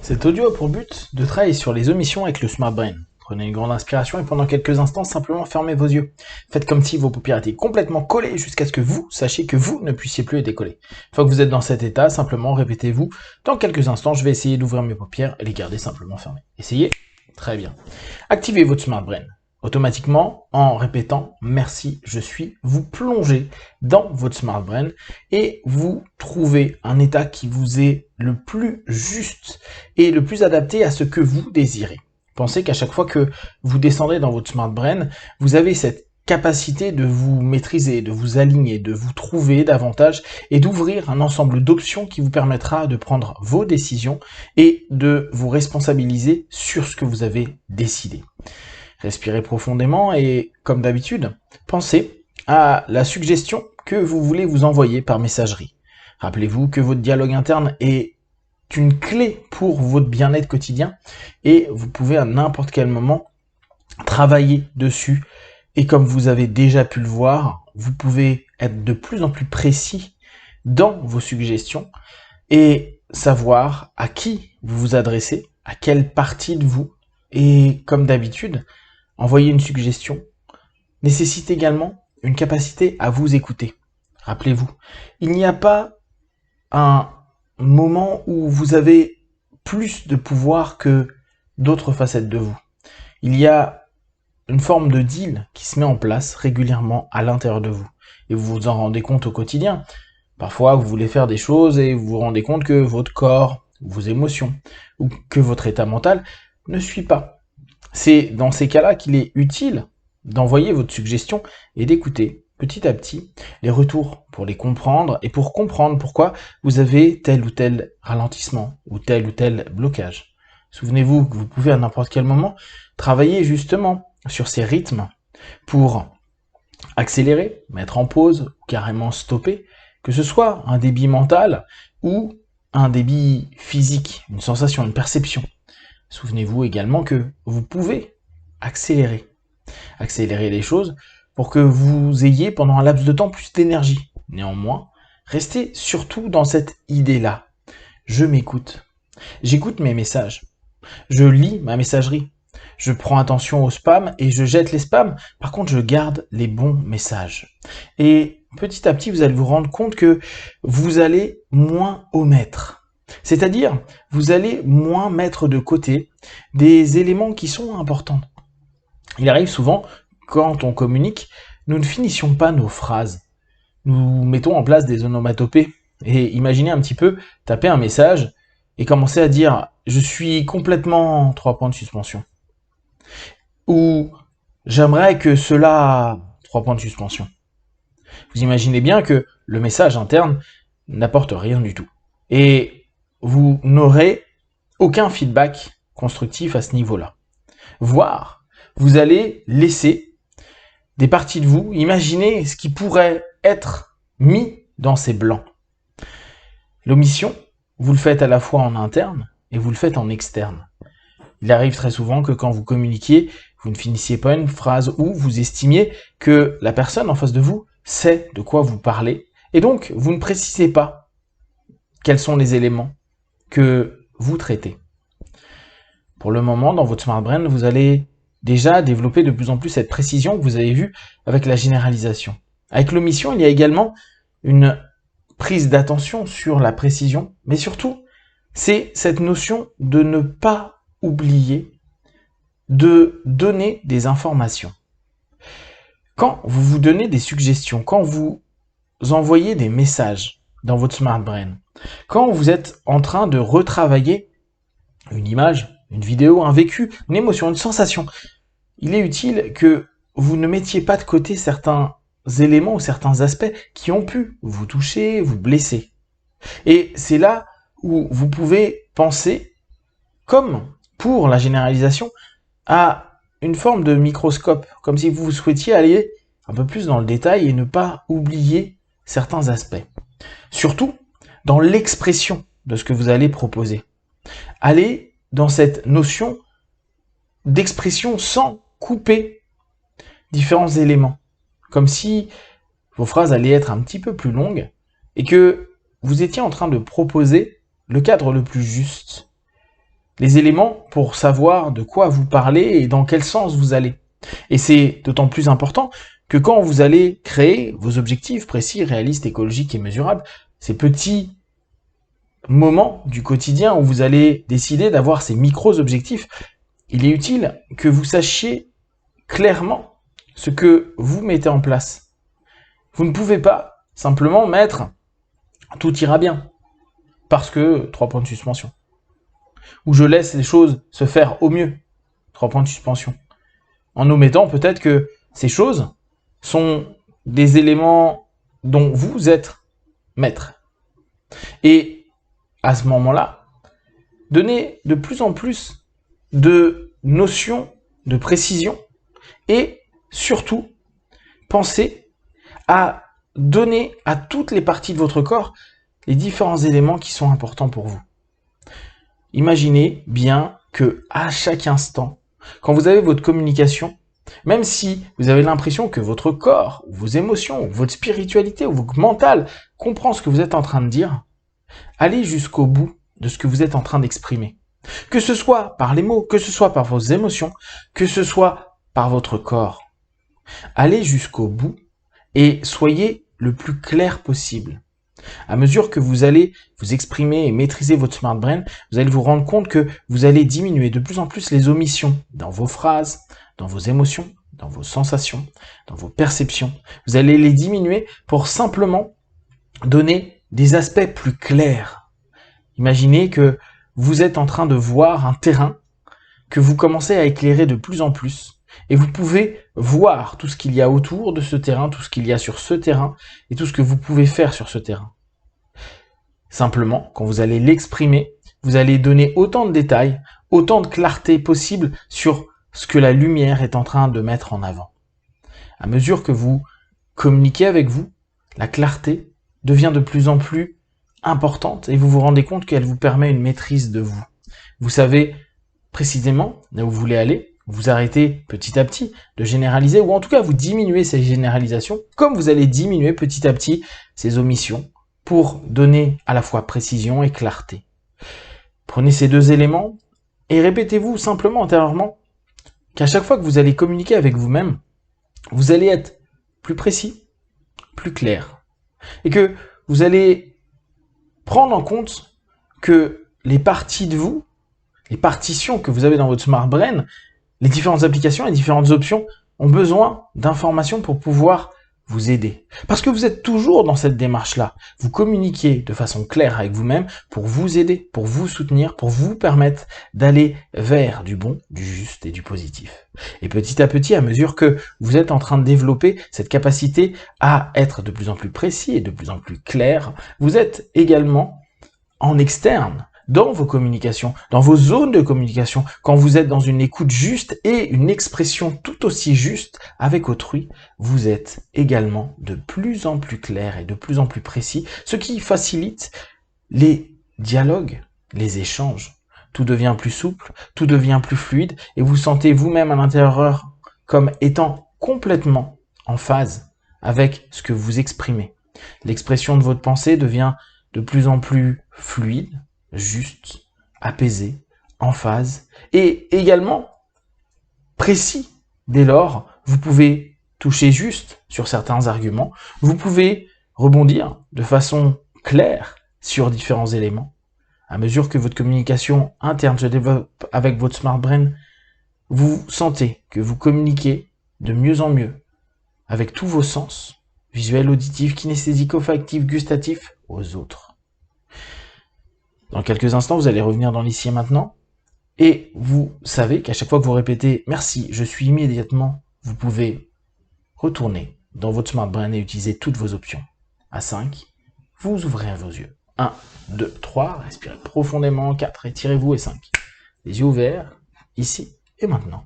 Cet audio a pour but de travailler sur les omissions avec le Smart Brain. Prenez une grande inspiration et pendant quelques instants, simplement fermez vos yeux. Faites comme si vos paupières étaient complètement collées jusqu'à ce que vous sachiez que vous ne puissiez plus les décoller. Une fois que vous êtes dans cet état, simplement répétez-vous, dans quelques instants, je vais essayer d'ouvrir mes paupières et les garder simplement fermées. Essayez. Très bien. Activez votre Smart Brain. Automatiquement, en répétant « Merci, je suis », vous plongez dans votre Smart Brain et vous trouvez un état qui vous est le plus juste et le plus adapté à ce que vous désirez. Pensez qu'à chaque fois que vous descendez dans votre Smart Brain, vous avez cette capacité de vous maîtriser, de vous aligner, de vous trouver davantage et d'ouvrir un ensemble d'options qui vous permettra de prendre vos décisions et de vous responsabiliser sur ce que vous avez décidé. Respirez profondément et, comme d'habitude, pensez à la suggestion que vous voulez vous envoyer par messagerie. Rappelez-vous que votre dialogue interne est une clé pour votre bien-être quotidien et vous pouvez à n'importe quel moment travailler dessus. Et comme vous avez déjà pu le voir, vous pouvez être de plus en plus précis dans vos suggestions et savoir à qui vous vous adressez, à quelle partie de vous. Et comme d'habitude, envoyer une suggestion nécessite également une capacité à vous écouter. Rappelez-vous, il n'y a pas un moment où vous avez plus de pouvoir que d'autres facettes de vous. Il y a une forme de deal qui se met en place régulièrement à l'intérieur de vous. Et vous vous en rendez compte au quotidien. Parfois, vous voulez faire des choses et vous vous rendez compte que votre corps, vos émotions, ou que votre état mental ne suit pas. C'est dans ces cas-là qu'il est utile d'envoyer votre suggestion et d'écouter petit à petit les retours pour les comprendre et pour comprendre pourquoi vous avez tel ou tel ralentissement ou tel blocage. Souvenez-vous que vous pouvez à n'importe quel moment travailler justement sur ces rythmes pour accélérer, mettre en pause ou carrément stopper, que ce soit un débit mental ou un débit physique, une sensation, une perception. Souvenez-vous également que vous pouvez accélérer les choses pour que vous ayez pendant un laps de temps plus d'énergie. Néanmoins, restez surtout dans cette idée-là. Je m'écoute. J'écoute mes messages. Je lis ma messagerie. Je prends attention aux spams et je jette les spams. Par contre, je garde les bons messages. Et petit à petit, vous allez vous rendre compte que vous allez moins omettre. C'est-à-dire, vous allez moins mettre de côté des éléments qui sont importants. Il arrive souvent, quand on communique, nous ne finissions pas nos phrases. Nous mettons en place des onomatopées. Et imaginez un petit peu, taper un message et commencer à dire « je suis complètement… » 3 points de suspension. Ou « j'aimerais que cela… » 3 points de suspension. Vous imaginez bien que le message interne n'apporte rien du tout. Et vous n'aurez aucun feedback constructif à ce niveau-là. Voire, vous allez laisser des parties de vous imaginer ce qui pourrait être mis dans ces blancs. L'omission, vous le faites à la fois en interne et vous le faites en externe. Il arrive très souvent que quand vous communiquiez, vous ne finissiez pas une phrase ou vous estimiez que la personne en face de vous sait de quoi vous parlez et donc vous ne précisez pas quels sont les éléments que vous traitez. Pour le moment, dans votre Smart Brain, vous allez déjà développer de plus en plus cette précision que vous avez vue avec la généralisation. Avec l'omission, il y a également une prise d'attention sur la précision, mais surtout, c'est cette notion de ne pas oublier de donner des informations. Quand vous vous donnez des suggestions, quand vous envoyez des messages dans votre Smart Brain, quand vous êtes en train de retravailler une image, une vidéo, un vécu, une émotion, une sensation, il est utile que vous ne mettiez pas de côté certains éléments ou certains aspects qui ont pu vous toucher, vous blesser. Et c'est là où vous pouvez penser, comme pour la généralisation, à une forme de microscope, comme si vous souhaitiez aller un peu plus dans le détail et ne pas oublier certains aspects. Surtout dans l'expression de ce que vous allez proposer. Allez dans cette notion d'expression sans couper différents éléments. Comme si vos phrases allaient être un petit peu plus longues et que vous étiez en train de proposer le cadre le plus juste. les éléments pour savoir de quoi vous parlez et dans quel sens vous allez. Et c'est d'autant plus important que quand vous allez créer vos objectifs précis, réalistes, écologiques et mesurables, ces petits moments du quotidien où vous allez décider d'avoir ces micro-objectifs, il est utile que vous sachiez clairement ce que vous mettez en place. Vous ne pouvez pas simplement mettre « tout ira bien » parce que 3 points de suspension. Ou je laisse les choses se faire au mieux, 3 points de suspension. En omettant peut-être que ces choses sont des éléments dont vous êtes maître. Et à ce moment-là, donnez de plus en plus de notions de précision et surtout, pensez à donner à toutes les parties de votre corps les différents éléments qui sont importants pour vous. Imaginez bien que à chaque instant, quand vous avez votre communication, même si vous avez l'impression que votre corps, ou vos émotions, ou votre spiritualité, ou votre mental comprend ce que vous êtes en train de dire, allez jusqu'au bout de ce que vous êtes en train d'exprimer. Que ce soit par les mots, que ce soit par vos émotions, que ce soit par votre corps. Allez jusqu'au bout et soyez le plus clair possible. À mesure que vous allez vous exprimer et maîtriser votre Smart Brain, vous allez vous rendre compte que vous allez diminuer de plus en plus les omissions dans vos phrases, dans vos émotions, dans vos sensations, dans vos perceptions. Vous allez les diminuer pour simplement donner des aspects plus clairs. Imaginez que vous êtes en train de voir un terrain que vous commencez à éclairer de plus en plus. Et vous pouvez voir tout ce qu'il y a autour de ce terrain, tout ce qu'il y a sur ce terrain, et tout ce que vous pouvez faire sur ce terrain. Simplement, quand vous allez l'exprimer, vous allez donner autant de détails, autant de clarté possible sur ce que la lumière est en train de mettre en avant. À mesure que vous communiquez avec vous, la clarté devient de plus en plus importante et vous vous rendez compte qu'elle vous permet une maîtrise de vous. Vous savez précisément là où vous voulez aller, vous arrêtez petit à petit de généraliser, ou en tout cas vous diminuez ces généralisations, comme vous allez diminuer petit à petit ces omissions, pour donner à la fois précision et clarté. Prenez ces deux éléments et répétez-vous simplement intérieurement qu'à chaque fois que vous allez communiquer avec vous-même, vous allez être plus précis, plus clair, et que vous allez prendre en compte que les parties de vous, les partitions que vous avez dans votre Smart Brain, les différentes applications, les différentes options ont besoin d'informations pour pouvoir vous aider. Parce que vous êtes toujours dans cette démarche-là. Vous communiquez de façon claire avec vous-même pour vous aider, pour vous soutenir, pour vous permettre d'aller vers du bon, du juste et du positif. Et petit à petit, à mesure que vous êtes en train de développer cette capacité à être de plus en plus précis et de plus en plus clair, vous êtes également en externe, dans vos communications, dans vos zones de communication, quand vous êtes dans une écoute juste et une expression tout aussi juste avec autrui, vous êtes également de plus en plus clair et de plus en plus précis, ce qui facilite les dialogues, les échanges. Tout devient plus souple, tout devient plus fluide et vous sentez vous-même à l'intérieur comme étant complètement en phase avec ce que vous exprimez. L'expression de votre pensée devient de plus en plus fluide, juste, apaisé, en phase, et également précis. Dès lors, vous pouvez toucher juste sur certains arguments, vous pouvez rebondir de façon claire sur différents éléments. À mesure que votre communication interne se développe avec votre Smart Brain, vous sentez que vous communiquez de mieux en mieux avec tous vos sens, visuels, auditifs, kinesthésiques, olfactifs, gustatifs, aux autres. Dans quelques instants, vous allez revenir dans l'ici et maintenant, et vous savez qu'à chaque fois que vous répétez « Merci, je suis immédiatement », vous pouvez retourner dans votre Smart Brain et utiliser toutes vos options. À 5, vous ouvrez vos yeux. 1, 2, 3, respirez profondément. 4, étirez-vous. Et 5, les yeux ouverts, ici et maintenant.